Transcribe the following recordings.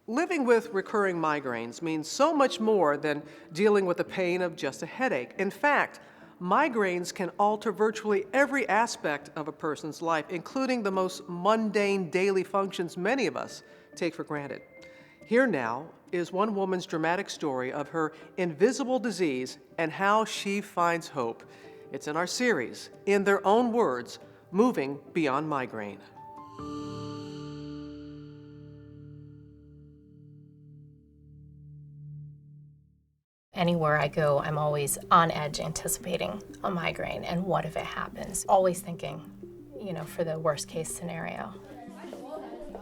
Living with recurring migraines means so much more than dealing with the pain of just a headache. In fact, migraines can alter virtually every aspect of a person's life, including the most mundane daily functions many of us take for granted. Here now is one woman's dramatic story of her invisible disease and how she finds hope. It's in our series, In Their Own Words, Moving Beyond Migraine. Anywhere I go, I'm always on edge anticipating a migraine and what if it happens. Always thinking, for the worst case scenario.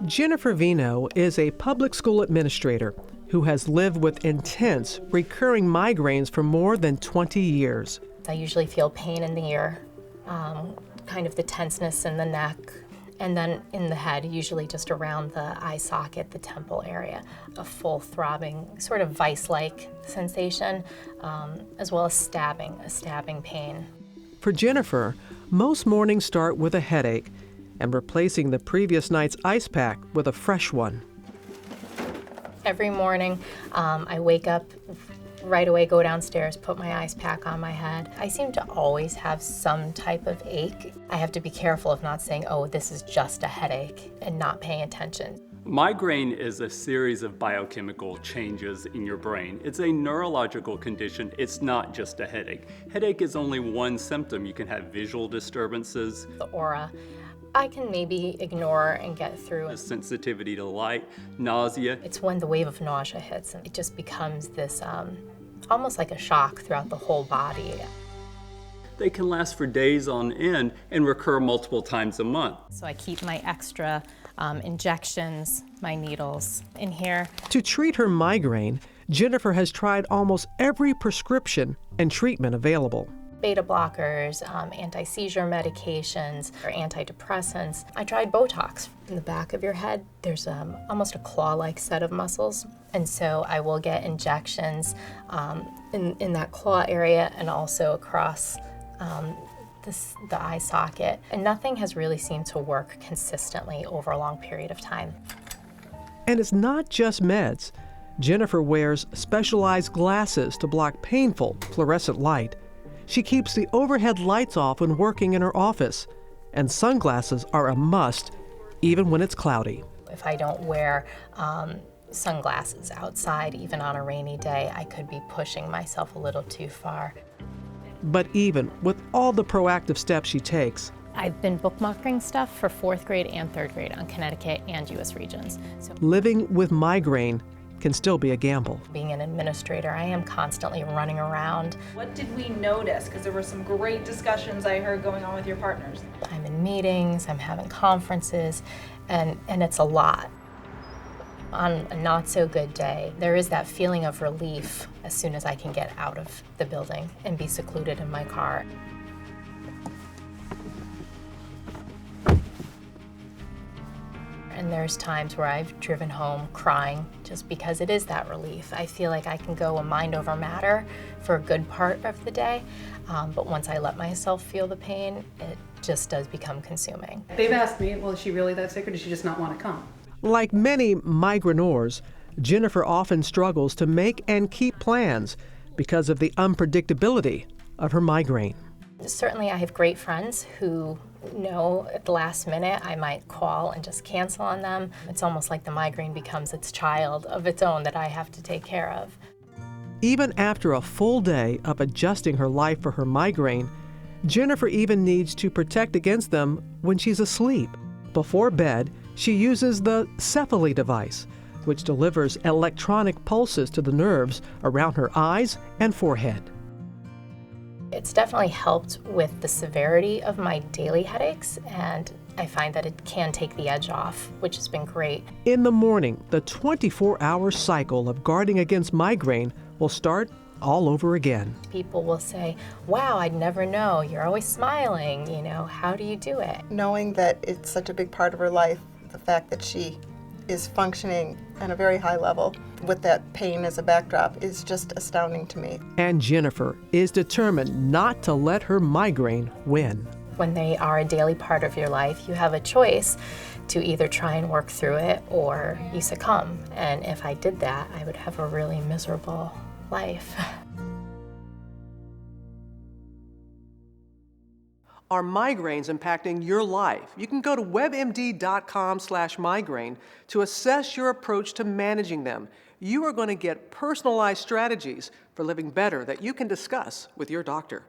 Jennifer Vino is a public school administrator who has lived with intense, recurring migraines for more than 20 years. I usually feel pain in the ear, kind of the tenseness in the neck, and then in the head, usually just around the eye socket, the temple area, a full throbbing, sort of vice-like sensation, as well as a stabbing pain. For Jennifer, most mornings start with a headache and replacing the previous night's ice pack with a fresh one. Every morning, I wake up, right away go downstairs, put my ice pack on my head. I seem to always have some type of ache. I have to be careful of not saying, oh, this is just a headache, and not paying attention. Migraine is a series of biochemical changes in your brain. It's a neurological condition. It's not just a headache. Headache is only one symptom. You can have visual disturbances. The aura, I can maybe ignore and get through. Sensitivity to light, nausea. It's when the wave of nausea hits and it just becomes this almost like a shock throughout the whole body. They can last for days on end and recur multiple times a month. So I keep my extra injections, my needles in here. To treat her migraine, Jennifer has tried almost every prescription and treatment available. Beta blockers, anti-seizure medications, or antidepressants. I tried Botox. In the back of your head, there's almost a claw-like set of muscles, and so I will get injections in that claw area and also across the eye socket. And nothing has really seemed to work consistently over a long period of time. And it's not just meds. Jennifer wears specialized glasses to block painful fluorescent light. She keeps the overhead lights off when working in her office, and sunglasses are a must, even when it's cloudy. If I don't wear sunglasses outside, even on a rainy day, I could be pushing myself a little too far. But even with all the proactive steps she takes, I've been bookmarking stuff for 4th grade and 3rd grade on Connecticut and U.S. regions. So living with migraine can still be a gamble. Being an administrator, I am constantly running around. What did we notice? Because there were some great discussions I heard going on with your partners. I'm in meetings, I'm having conferences, and it's a lot. On a not so good day, there is that feeling of relief as soon as I can get out of the building and be secluded in my car. And there's times where I've driven home crying just because it is that relief. I feel like I can go a mind over matter for a good part of the day, but once I let myself feel the pain, it just does become consuming. They've asked me, well, is she really that sick or does she just not want to come? Like many migraineurs, Jennifer often struggles to make and keep plans because of the unpredictability of her migraine. Certainly I have great friends who know at the last minute I might call and just cancel on them. It's almost like the migraine becomes its child of its own that I have to take care of. Even after a full day of adjusting her life for her migraine, Jennifer even needs to protect against them when she's asleep. Before bed, she uses the Cephally device, which delivers electronic pulses to the nerves around her eyes and forehead. It's definitely helped with the severity of my daily headaches, and I find that it can take the edge off, which has been great. In the morning, the 24-hour cycle of guarding against migraine will start all over again. People will say, wow, I'd never know, you're always smiling, how do you do it? Knowing that it's such a big part of her life, the fact that she is functioning at a very high level with that pain as a backdrop is just astounding to me. And Jennifer is determined not to let her migraine win. When they are a daily part of your life, you have a choice to either try and work through it or you succumb. And if I did that, I would have a really miserable life. Are migraines impacting your life? You can go to webmd.com/migraine to assess your approach to managing them. You are going to get personalized strategies for living better that you can discuss with your doctor.